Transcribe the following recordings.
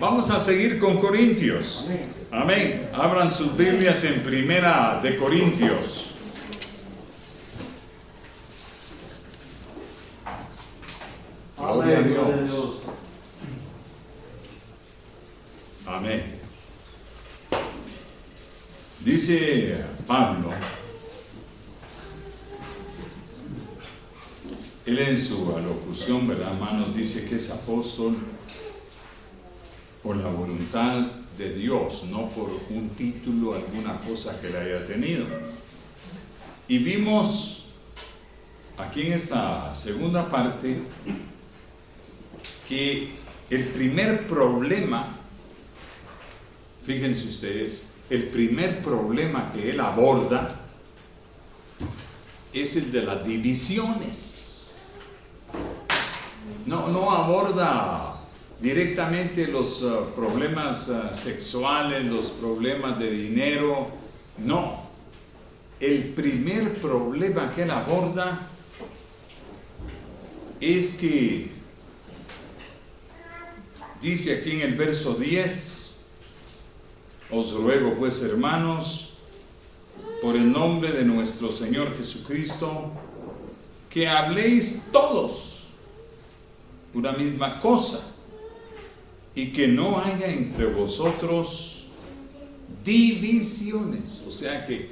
Vamos a seguir con Corintios. Amén. Abran sus Biblias en Primera de Corintios. Gloria a Dios. Amén. Dice Pablo, él en su alocución, ¿verdad, hermanos? Dice que es apóstol por la voluntad de Dios, no por un título, alguna cosa que le haya tenido. Y vimos aquí en esta segunda parte que el primer problema, fíjense ustedes, el primer problema que él aborda es el de las divisiones. No aborda directamente los problemas sexuales, los problemas de dinero, no. El primer problema que él aborda es que, dice aquí en el verso 10, os ruego pues, hermanos, por el nombre de nuestro Señor Jesucristo, que habléis todos una misma cosa, y que no haya entre vosotros divisiones. O sea que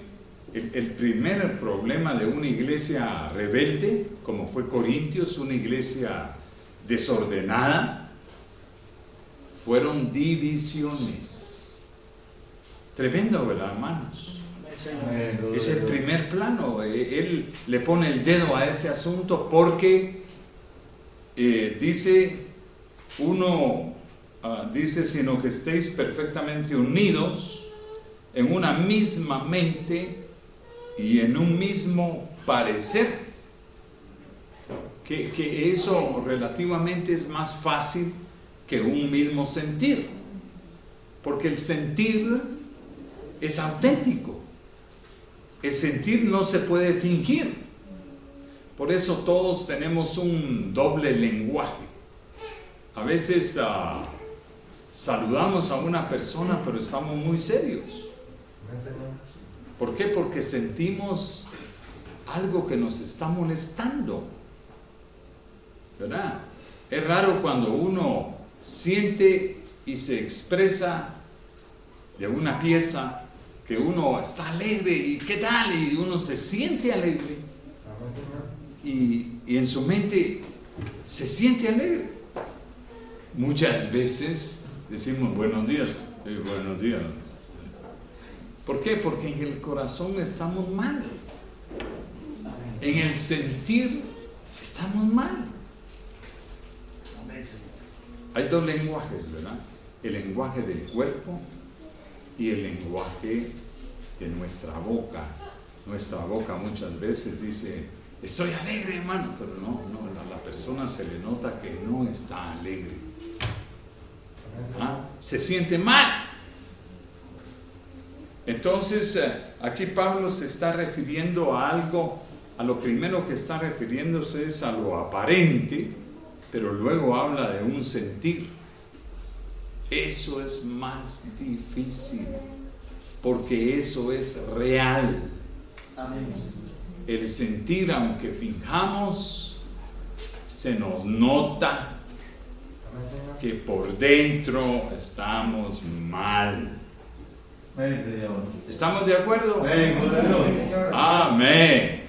el primer problema de una iglesia rebelde, como fue Corintios, una iglesia desordenada, fueron divisiones. Tremendo, ¿verdad, hermanos? Es el primer plano. Él le pone el dedo a ese asunto porque dice sino que estéis perfectamente unidos en una misma mente y en un mismo parecer. Que eso relativamente es más fácil que un mismo sentir, porque el sentir es auténtico. El sentir no se puede fingir. Por eso todos tenemos un doble lenguaje. A veces saludamos a una persona, pero estamos muy serios. ¿Por qué? Porque sentimos algo que nos está molestando, ¿verdad? Es raro cuando uno siente y se expresa de una pieza que uno está alegre y ¿qué tal? Y uno se siente alegre y en su mente se siente alegre. Muchas veces decimos buenos días, buenos días. ¿Por qué? Porque en el corazón estamos mal. En el sentir estamos mal. Hay dos lenguajes, ¿verdad? El lenguaje del cuerpo y el lenguaje de nuestra boca. Nuestra boca muchas veces dice, estoy alegre, hermano, pero no, a la persona se le nota que no está alegre. Se siente mal. Entonces aquí Pablo se está refiriendo a algo, a lo primero que está refiriéndose es a lo aparente, pero luego habla de un sentir. Eso es más difícil, porque eso es real. El sentir, aunque fijamos, se nos nota que por dentro estamos mal. ¿Estamos de acuerdo? Amén.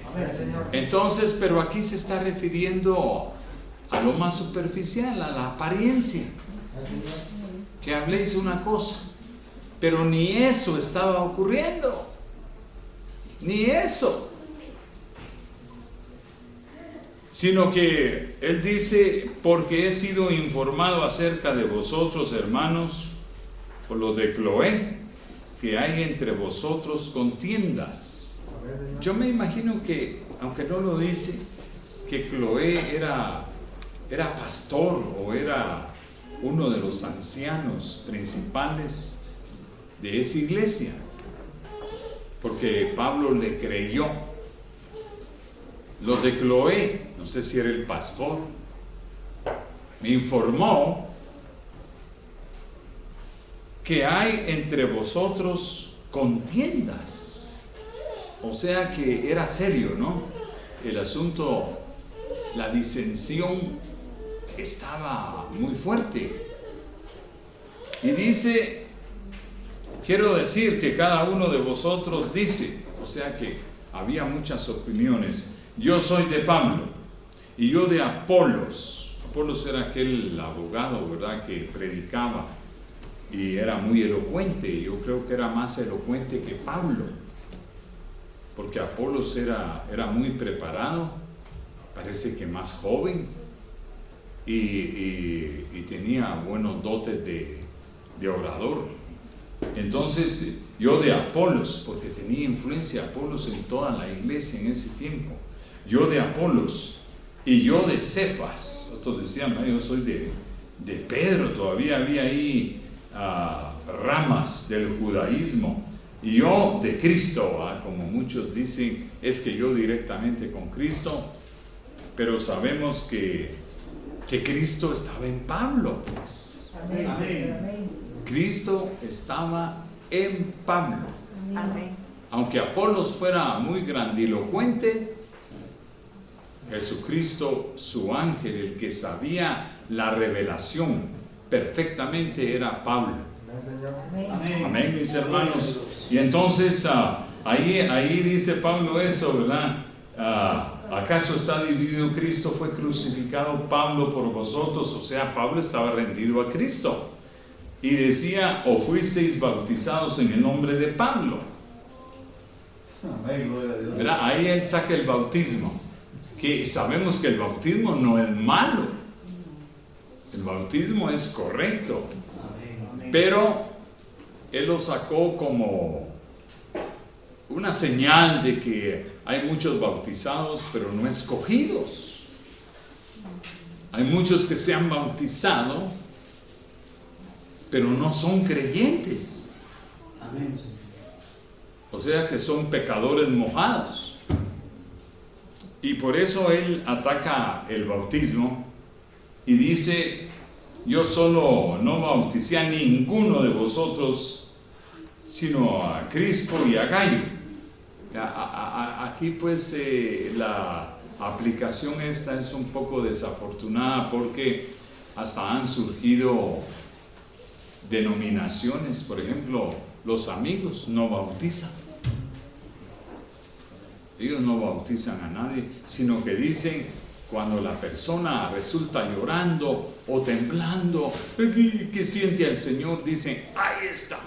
Entonces, pero aquí se está refiriendo a lo más superficial, a la apariencia. Que habléis una cosa, pero ni eso estaba ocurriendo. Ni eso. Sino que él dice, porque he sido informado acerca de vosotros, hermanos, por lo de Cloé, que hay entre vosotros contiendas. Yo me imagino que, aunque no lo dice, que Cloé era pastor o era uno de los ancianos principales de esa iglesia, porque Pablo le creyó. Lo de Cloé, no sé si era el pastor, me informó que hay entre vosotros contiendas. O sea que era serio, ¿no? El asunto, la disensión estaba muy fuerte. Y dice, quiero decir que cada uno de vosotros dice, o sea que había muchas opiniones. Yo soy de Pablo y yo de Apolos. Apolos era aquel abogado, ¿verdad?, que predicaba y era muy elocuente. Yo creo que era más elocuente que Pablo, porque Apolos era muy preparado, parece que más joven, y tenía buenos dotes de orador. Entonces yo de Apolos, porque tenía influencia Apolos en toda la iglesia en ese tiempo, yo de Apolos y yo de Cefas. Otros decían, yo soy de Pedro. Todavía había ahí ramas del judaísmo. Y yo de Cristo, como muchos dicen, es que yo directamente con Cristo, pero sabemos que Cristo estaba en Pablo, pues. Amén. Amén. Cristo estaba en Pablo. Amén. Aunque Apolos fuera muy grandilocuente, Jesucristo, su ángel, el que sabía la revelación perfectamente, era Pablo. Amén. Amén, mis hermanos. Y entonces ahí dice Pablo eso, ¿verdad? ¿Acaso está dividido Cristo? Fue crucificado Pablo por vosotros. O sea, Pablo estaba rendido a Cristo. Y decía, o fuisteis bautizados en el nombre de Pablo. ¿Verdad? Ahí él saca el bautismo. Que sabemos que el bautismo no es malo. El bautismo es correcto. Pero él lo sacó como una señal de que hay muchos bautizados, pero no escogidos. Hay muchos que se han bautizado, pero no son creyentes. O sea que son pecadores mojados. Y por eso él ataca el bautismo y dice, yo solo no bauticé a ninguno de vosotros, sino a Crispo y a Gayo. Aquí pues la aplicación esta es un poco desafortunada, porque hasta han surgido denominaciones. Por ejemplo, los amigos no bautizan. Ellos no bautizan a nadie, sino que dicen, cuando la persona resulta llorando o temblando, que siente al Señor, dicen, ahí está.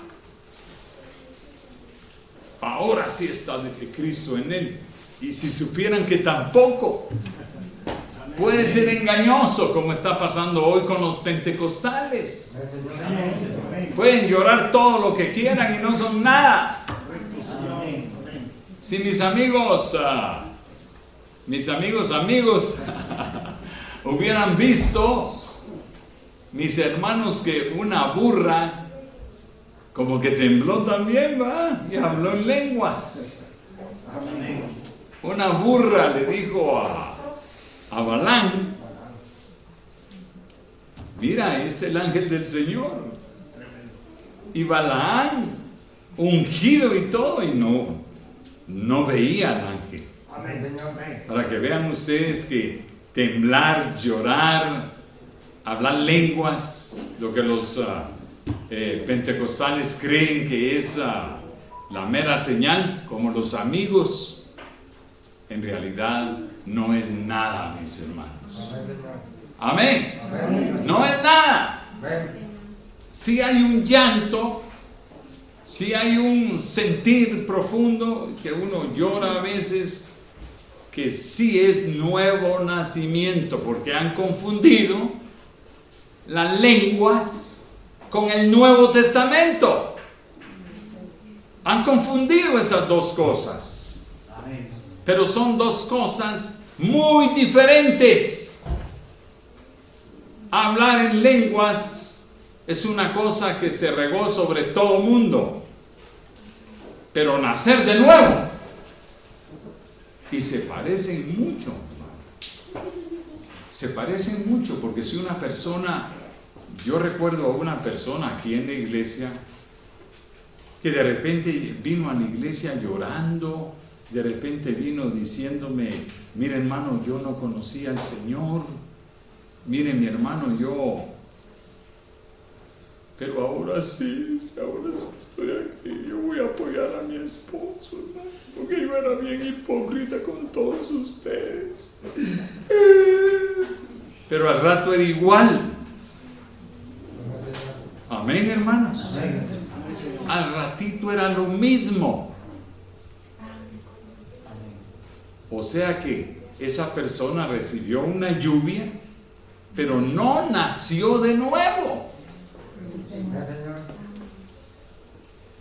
Ahora sí está Cristo en él. Y si supieran que tampoco, puede ser engañoso, como está pasando hoy con los pentecostales. Pueden llorar todo lo que quieran y no son nada. Si mis amigos hubieran visto, mis hermanos, que una burra como que tembló también, ¿va? Y habló en lenguas. Una burra le dijo a Balaam, mira, ahí está el ángel del Señor. Y Balaam, ungido y todo, y no veía al ángel. Para que vean ustedes que temblar, llorar, hablar lenguas, lo que los pentecostales creen que es la mera señal, como los amigos, en realidad no es nada, mis hermanos. Amén. No es nada. Sí hay un llanto, sí hay un sentir profundo que uno llora a veces, que sí es nuevo nacimiento, porque han confundido las lenguas con el Nuevo Testamento. Han confundido esas dos cosas. Pero son dos cosas muy diferentes. Hablar en lenguas es una cosa que se regó sobre todo el mundo. Pero nacer de nuevo, y se parecen mucho. Se parecen mucho, porque si una persona Yo recuerdo a una persona aquí en la iglesia que de repente vino a la iglesia llorando, de repente vino diciéndome: mire hermano, yo no conocía al Señor, mire mi hermano, pero ahora sí estoy aquí, yo voy a apoyar a mi esposo, hermano, porque yo era bien hipócrita con todos ustedes. Pero al rato era igual. Amén, hermanos. Al ratito era lo mismo. O sea que esa persona recibió una lluvia, pero no nació de nuevo.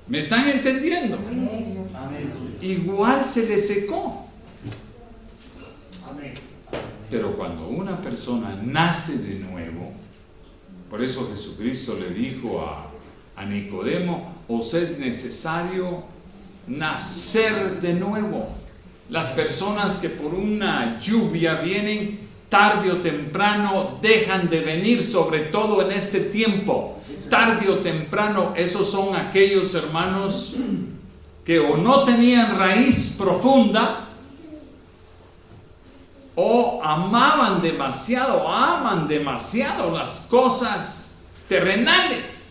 ¿Me están entendiendo? Igual se le secó. Pero cuando una persona nace de nuevo, por eso Jesucristo le dijo a Nicodemo: os es necesario nacer de nuevo. Las personas que por una lluvia vienen, tarde o temprano dejan de venir, sobre todo en este tiempo. Tarde o temprano, esos son aquellos hermanos que o no tenían raíz profunda, o aman demasiado las cosas terrenales.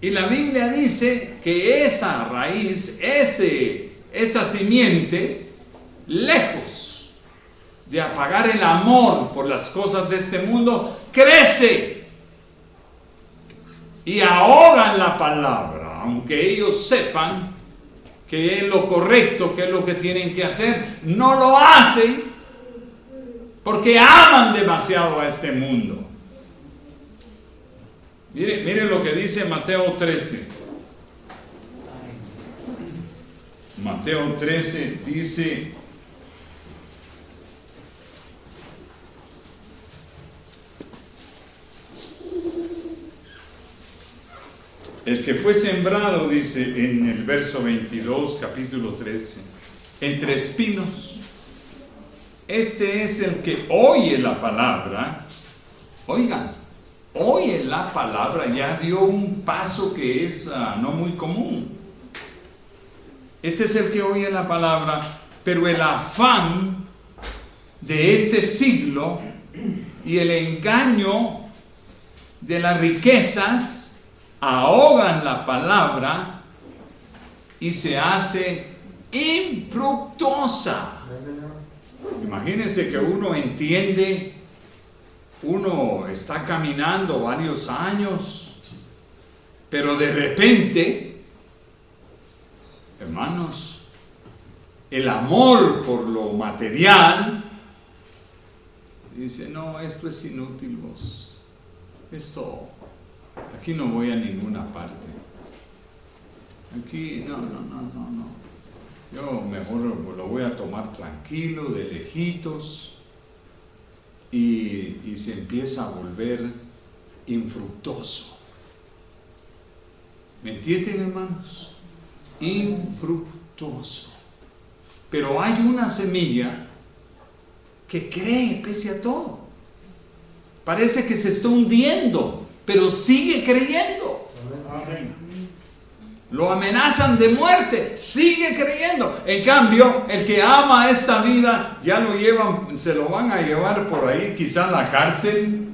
Y la Biblia dice que esa raíz, esa simiente, lejos de apagar el amor por las cosas de este mundo, crece y ahogan la palabra, aunque ellos sepan que es lo correcto, que es lo que tienen que hacer. No lo hacen porque aman demasiado a este mundo. Mire lo que dice Mateo 13. Mateo 13 dice: el que fue sembrado, dice en el verso 22, capítulo 13, entre espinos, este es el que oye la palabra. Oigan, oye la palabra, ya dio un paso que es no muy común. Este es el que oye la palabra, pero el afán de este siglo y el engaño de las riquezas ahogan la palabra y se hace infructuosa. Imagínense que uno entiende, uno está caminando varios años, pero de repente, hermanos, el amor por lo material dice: no, esto es inútil, vos. Esto, aquí no voy a ninguna parte. Aquí, no. Yo mejor lo voy a tomar tranquilo, de lejitos, y se empieza a volver infructuoso. ¿Me entienden, hermanos? Infructuoso. Pero hay una semilla que cree pese a todo. Parece que se está hundiendo, pero sigue creyendo. Lo amenazan de muerte, sigue creyendo. En cambio, el que ama esta vida, ya lo llevan, se lo van a llevar por ahí, quizá a la cárcel.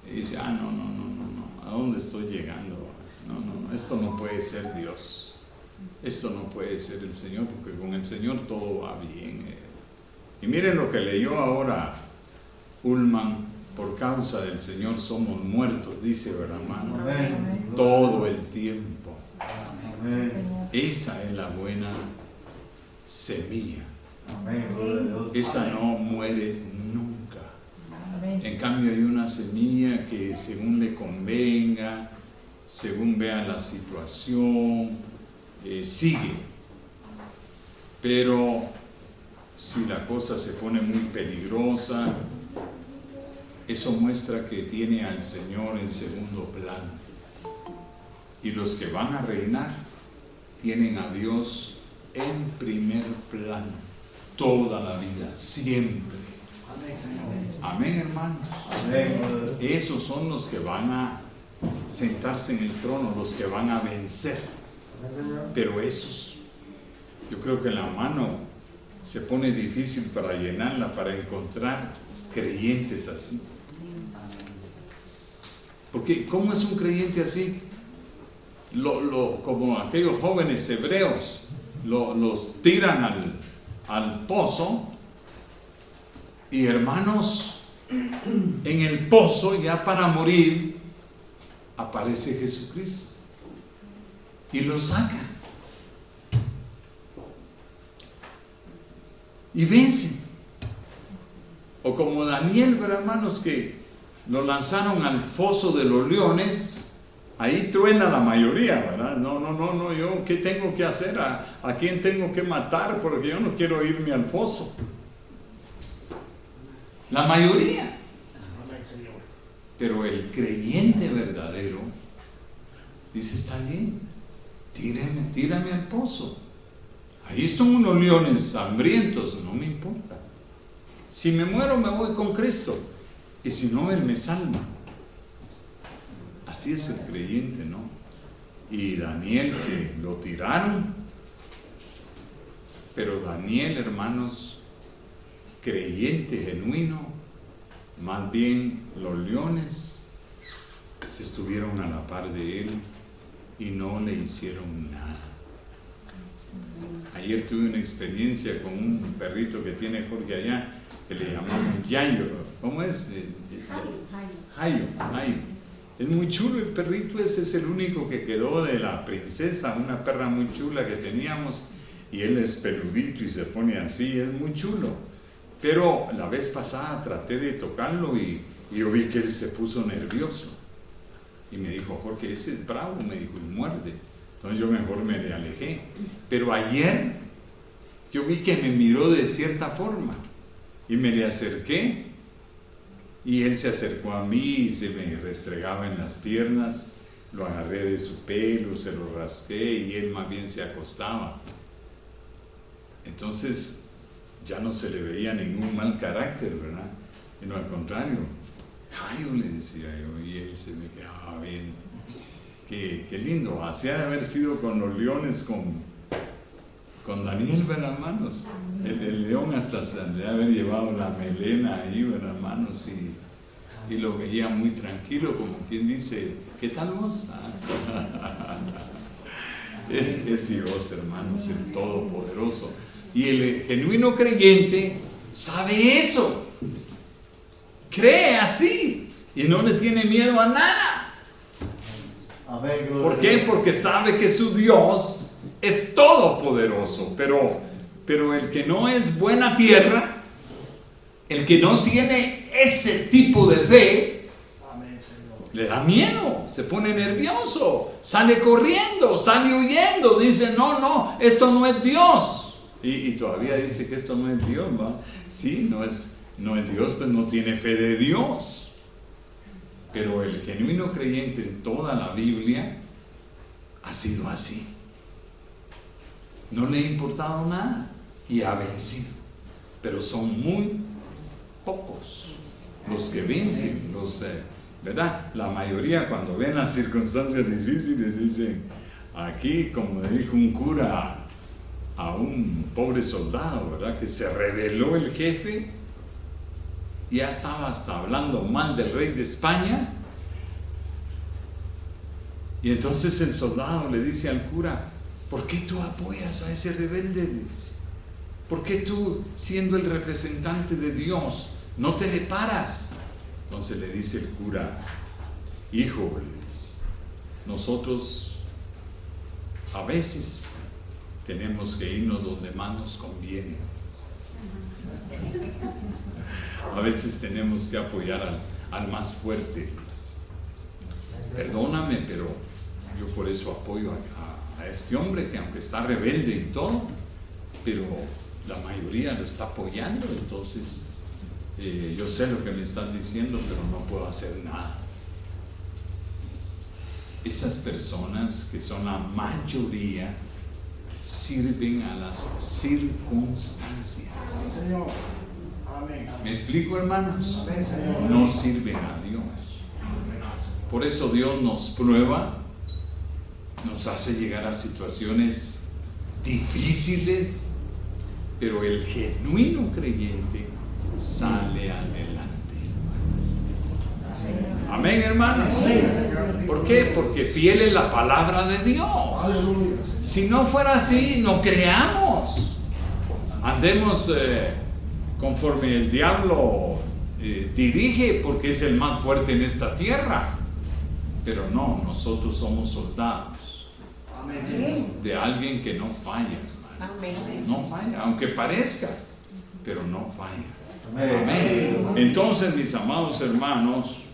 Y dice: no, ¿a dónde estoy llegando? No, esto no puede ser Dios. Esto no puede ser el Señor, porque con el Señor todo va bien. Y miren lo que leyó ahora Ullman: por causa del Señor somos muertos, dice, ¿verdad, hermano? Amén. Todo el tiempo. Amén. Esa es la buena semilla. Amén. Esa no muere nunca. Amén. En cambio, hay una semilla que según le convenga, según vea la situación, sigue. Pero si la cosa se pone muy peligrosa, eso muestra que tiene al Señor en segundo plano. Y los que van a reinar tienen a Dios en primer plano toda la vida, siempre. Amén, hermanos. Amén. Esos son los que van a sentarse en el trono, los que van a vencer. Pero esos, yo creo que la mano se pone difícil para llenarla, para encontrar creyentes así. Porque ¿cómo es un creyente así? Como aquellos jóvenes hebreos, los tiran al pozo, y hermanos, en el pozo ya para morir aparece Jesucristo y lo saca y vence. O como Daniel, ¿verdad, hermanos? Que lo lanzaron al foso de los leones. Ahí truena la mayoría, ¿verdad? No, yo ¿qué tengo que hacer? ¿A quién tengo que matar? Porque yo no quiero irme al foso. La mayoría. Pero el creyente verdadero dice, está bien, tírame al pozo. Ahí están unos leones hambrientos, no me importa. Si me muero me voy con Cristo, y si no, Él me salva. Así es el creyente, ¿no? Y Daniel se lo tiraron, pero Daniel, hermanos, creyente genuino, más bien los leones se estuvieron a la par de él y no le hicieron nada. Ayer tuve una experiencia con un perrito que tiene Jorge allá, que le llamamos Yayo. ¿Cómo es? Jayo. Es muy chulo el perrito. Ese es el único que quedó de la princesa, una perra muy chula que teníamos, y él es peludito y se pone así, es muy chulo. Pero la vez pasada traté de tocarlo y yo vi que él se puso nervioso y me dijo, Jorge, ese es bravo, me dijo, y muerde. Entonces yo mejor me le alejé. Pero ayer yo vi que me miró de cierta forma y me le acerqué, y él se acercó a mí y se me restregaba en las piernas. Lo agarré de su pelo, se lo rasqué y él más bien se acostaba. Entonces ya no se le veía ningún mal carácter, ¿verdad? Y no, al contrario, Jayo, le decía yo, y él se me quedaba bien. Qué lindo. Así ha de haber sido con los leones, con Daniel, ¿verdad, hermanos? El león hasta se ha de haber llevado la melena ahí, ¿verdad, hermanos? Y lo veía muy tranquilo, como quien dice, ¿qué tal vos? Es Dios, hermanos, el Todopoderoso. Y el genuino creyente sabe eso, cree así y no le tiene miedo a nada. ¿Por qué? Porque sabe que su Dios es todopoderoso. Pero el que no es buena tierra, el que no tiene ese tipo de fe, le da miedo, se pone nervioso, sale corriendo, sale huyendo, dice, no, esto no es Dios. Y todavía dice que esto no es Dios, ¿va? Sí, no es Dios, pues no tiene fe de Dios. Pero el genuino creyente en toda la Biblia ha sido así. No le ha importado nada y ha vencido. Pero son muy pocos los que vencen, ¿verdad? La mayoría, cuando ven las circunstancias difíciles, dicen, aquí, como dijo un cura a un pobre soldado, ¿verdad? Que se rebeló el jefe, ya estaba hasta hablando mal del rey de España, y entonces el soldado le dice al cura, ¿por qué tú apoyas a ese rebelde? Dice, ¿por qué tú, siendo el representante de Dios, no te le paras? Entonces le dice el cura, hijo, nosotros a veces tenemos que irnos donde más nos conviene. A veces tenemos que apoyar al más fuerte. Perdóname, pero yo por eso apoyo a este hombre, que aunque está rebelde y todo, pero la mayoría lo está apoyando. Entonces yo sé lo que me estás diciendo, pero no puedo hacer nada. Esas personas, que son la mayoría, sirven a las circunstancias. ¿Me explico, hermanos? Amén, Señor. No sirven a Dios. Por eso Dios nos prueba, nos hace llegar a situaciones difíciles, pero el genuino creyente sale adelante. Amén, hermanos. ¿Por qué? Porque fiel es la palabra de Dios. Si no fuera así, no creamos. Andemos conforme el diablo dirige, porque es el más fuerte en esta tierra. Pero no, nosotros somos soldados de alguien que no falla, hermano. No falla, aunque parezca, pero no falla. Amén. Entonces, mis amados hermanos,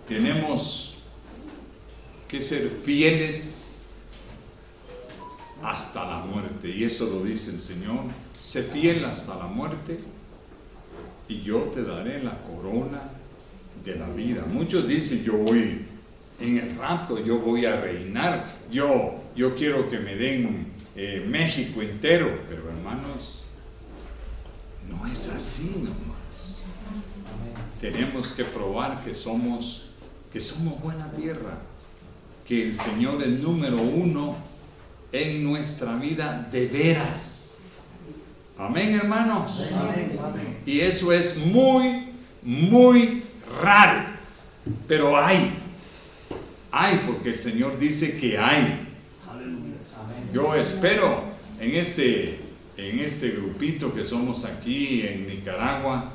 tenemos que ser fieles hasta la muerte, y eso lo dice el Señor: sé fiel hasta la muerte y yo te daré la corona de la vida. Muchos dicen: yo voy en el rapto, yo voy a reinar, yo quiero que me den México entero. Pero hermanos, no es así nomás. Tenemos que probar que somos buena tierra, que el Señor es número uno en nuestra vida de veras. Amén, hermanos. Amén. Y eso es muy, muy raro, pero hay, porque el Señor dice que hay. Yo espero en este grupito que somos aquí en Nicaragua,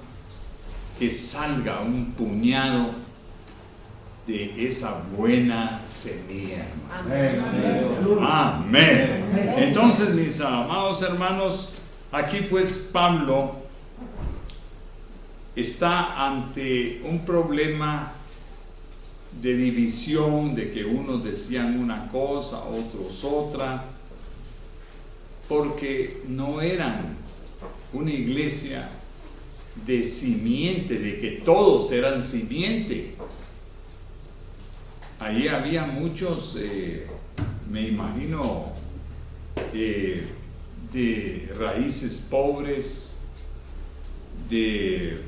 que salga un puñado de esa buena semilla, hermano. Amén. Entonces, mis amados hermanos, aquí pues Pablo está ante un problema de división, de que unos decían una cosa, otros otra, porque no eran una iglesia de simiente, de que todos eran simiente. Ahí había muchos, me imagino, de raíces pobres, de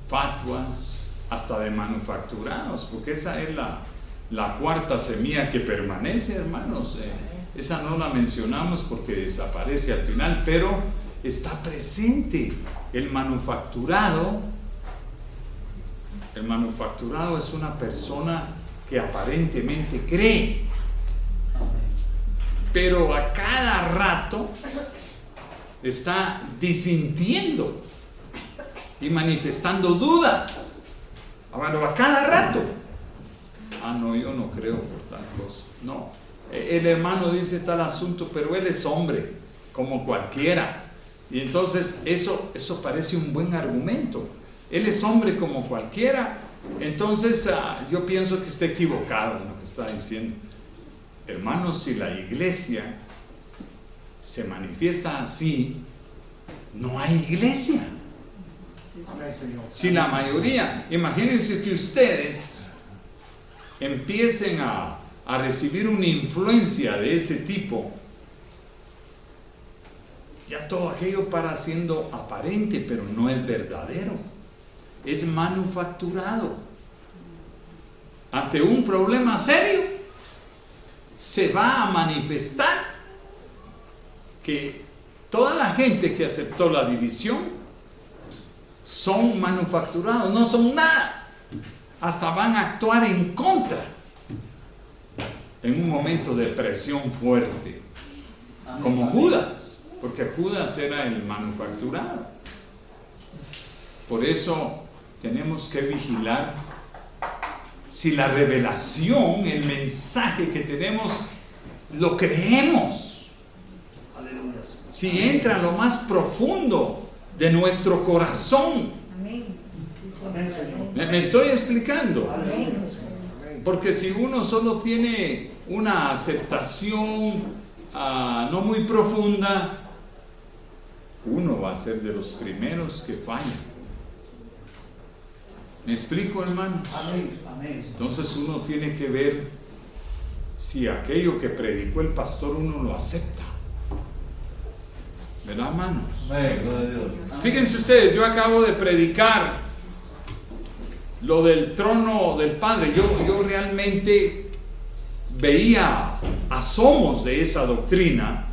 fatuas, hasta de manufacturados, porque esa es la cuarta semilla que permanece, hermanos. Esa no la mencionamos porque desaparece al final, pero está presente. El manufacturado es una persona que aparentemente cree, pero a cada rato está disintiendo y manifestando dudas. Bueno, a cada rato: no, yo no creo por tal cosa. No, el hermano dice tal asunto, pero él es hombre como cualquiera. Y entonces eso parece un buen argumento. Él es hombre como cualquiera. Entonces yo pienso que está equivocado en lo que está diciendo. Hermanos, si la iglesia se manifiesta así, no hay iglesia. Si la mayoría, imagínense que ustedes empiecen a recibir una influencia de ese tipo, ya todo aquello para siendo aparente, pero no es verdadero, es manufacturado. Ante un problema serio, se va a manifestar que toda la gente que aceptó la división son manufacturados, no son nada, hasta van a actuar en contra en un momento de presión fuerte, como Judas, porque Judas era el manufacturado. Por eso tenemos que vigilar si la revelación, el mensaje que tenemos, lo creemos, si entra a lo más profundo de nuestro corazón. ¿Me estoy explicando? Porque si uno solo tiene una aceptación no muy profunda, uno va a ser de los primeros que fallan. ¿Me explico, hermanos? Entonces uno tiene que ver si aquello que predicó el pastor uno lo acepta. ¿Verdad, hermanos? Amén. Gloria a Dios. Fíjense ustedes, yo acabo de predicar lo del trono del Padre. Yo realmente veía asomos de esa doctrina,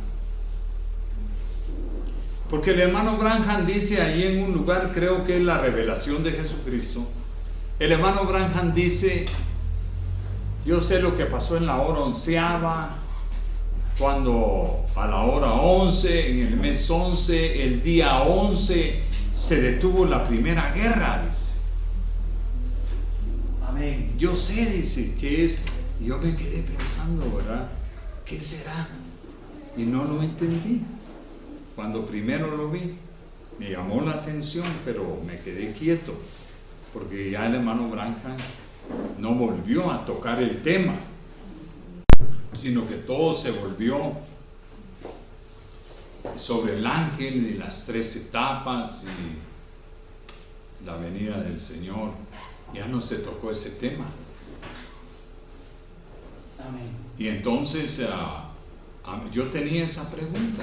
porque el hermano Branham dice ahí en un lugar, creo que es la revelación de Jesucristo, el hermano Branham dice: yo sé lo que pasó en la hora onceava, cuando a la hora 11, en el mes 11, el día 11, se detuvo la primera guerra, dice. Amén. Yo sé, dice, que es. Y yo me quedé pensando, ¿verdad? ¿Qué será? Y no lo entendí. Cuando primero lo vi, me llamó la atención, pero me quedé quieto, porque ya el hermano Branham no volvió a tocar el tema, sino que todo se volvió sobre el ángel y las 3 etapas y la venida del Señor. Ya no se tocó ese tema. Amén. Y entonces yo tenía esa pregunta.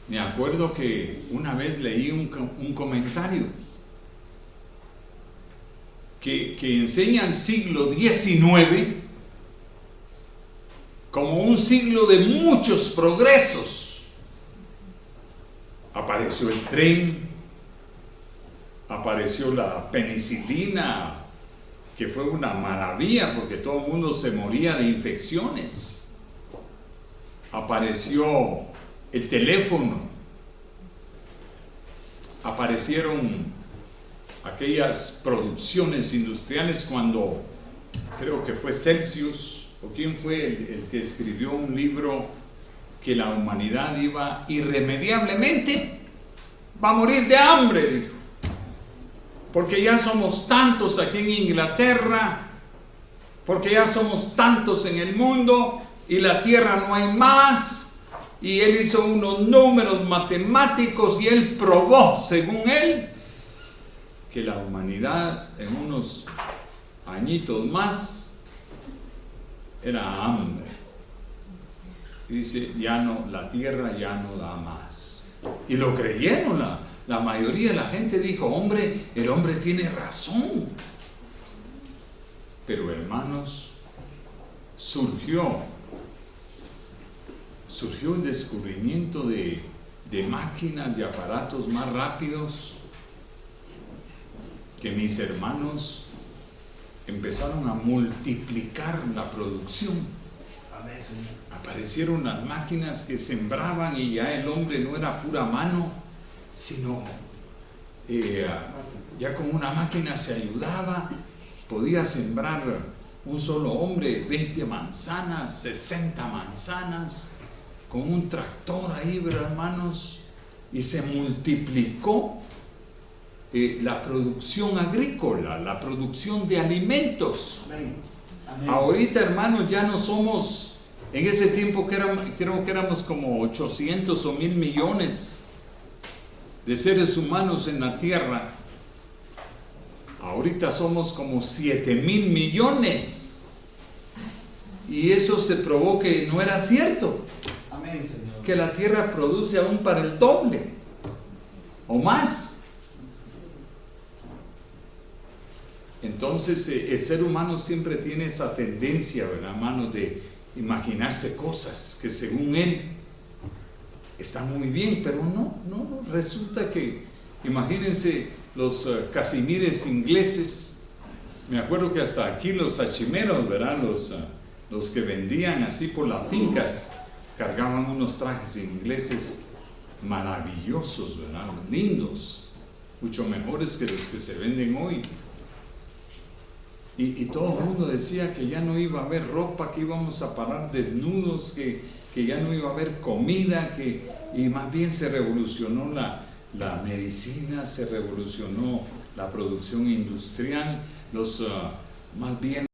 Me acuerdo que una vez leí un comentario que enseña el siglo XIX como un siglo de muchos progresos. Apareció el tren, apareció la penicilina, que fue una maravilla porque todo el mundo se moría de infecciones. Apareció el teléfono, aparecieron aquellas producciones industriales cuando, creo que fue Celsius, o quién fue el que escribió un libro que la humanidad iba irremediablemente, va a morir de hambre, dijo, porque ya somos tantos aquí en Inglaterra, porque ya somos tantos en el mundo y la tierra no hay más. Y él hizo unos números matemáticos y él probó, según él, que la humanidad en unos añitos más era hambre. Y dice, ya no, la tierra ya no da más. Y lo creyeron, la mayoría de la gente dijo, hombre, el hombre tiene razón. Pero hermanos, surgió el descubrimiento de máquinas y aparatos más rápidos, que mis hermanos empezaron a multiplicar la producción. Aparecieron las máquinas que sembraban y ya el hombre no era pura mano, sino ya con una máquina se ayudaba, podía sembrar un solo hombre 20 manzanas, 60 manzanas, con un tractor ahí, hermanos, y se multiplicó la producción agrícola, la producción de alimentos. Amén. Amén. Ahorita, hermanos, ya no somos, en ese tiempo creo que éramos como 800 o 1000 millones de seres humanos en la tierra. Ahorita somos como 7,000 millones. Y eso se probó que no era cierto. Amén, Señor. Que la tierra produce aún para el doble o más. Entonces el ser humano siempre tiene esa tendencia, ¿verdad, hermanos?, de imaginarse cosas que según él están muy bien, pero no, resulta que, imagínense los casimires ingleses. Me acuerdo que hasta aquí los sachimeros, ¿verdad?, los que vendían así por las fincas, cargaban unos trajes ingleses maravillosos, ¿verdad?, lindos, mucho mejores que los que se venden hoy. Y todo el mundo decía que ya no iba a haber ropa, que íbamos a parar desnudos, que ya no iba a haber comida, y más bien se revolucionó la medicina, se revolucionó la producción industrial, más bien